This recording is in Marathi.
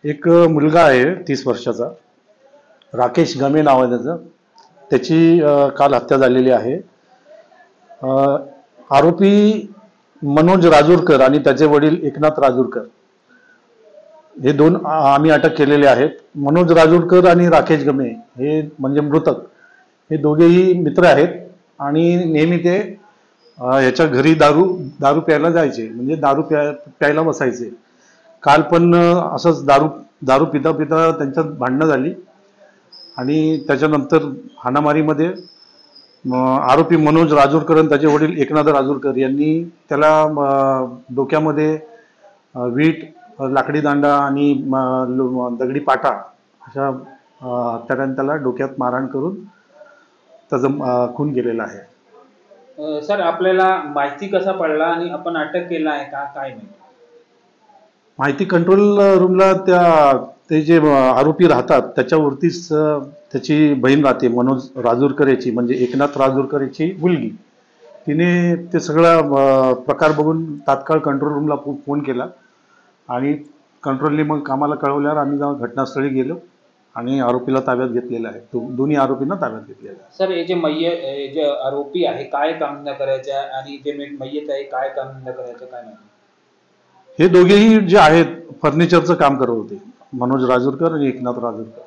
एक मुलगा आहे 30 वर्षाचा, राकेश गमे नाव आहे त्याचं. त्याची काल हत्या झालेली आहे. आरोपी मनोज राजूरकर आणि त्याचे वडील एकनाथ राजूरकर हे दोन आम्ही अटक केलेले आहेत. मनोज राजूरकर आणि राकेश गमे हे म्हणजे मृतक हे दोघेही मित्र आहेत आणि नेहमी ते याच्या घरी दारू दारू प्यायला जायचे, म्हणजे प्यायला बसायचे. काल पण असंच दारू दारू पिता पिता त्यांच्यात भांडणं झाली आणि त्याच्यानंतर हाणामारीमध्ये आरोपी मनोज राजूरकर आणि त्याचे वडील एकनाथ राजूरकर यांनी त्याला डोक्यामध्ये वीट, लाकडी दांडा आणि दगडी पाटा अशा हत्याराने त्याला डोक्यात मारहाण करून त्याचा खून केलेला आहे. सर, आपल्याला माहिती कसा पडला आणि आपण अटक केला आहे का, काय माहिती कंट्रोल रूमला ते जे आरोपी राहतात त्याच्यावरतीच त्याची बहीण राहते, मनोज राजूरकर याची म्हणजे एकनाथ राजूरकर याची मुलगी. तिने ते सगळा प्रकार बघून तात्काळ कंट्रोल रूमला फोन केला आणि कंट्रोलने मग कामाला कळवल्यावर आम्ही जाऊन घटनास्थळी गेलो आणि आरोपीला ताब्यात घेतलेला आहे. दोन्ही आरोपींना ताब्यात घेतलेलं आहे. सर, हे जे आरोपी आहे काय काम न करायचं आणि जे मय्यत आहे काय काम न करायचं, काय नाही? हे दोघेही जे आहेत फर्निचरचं काम करत होते, मनोज राजूरकर आणि एकनाथ राजूरकर.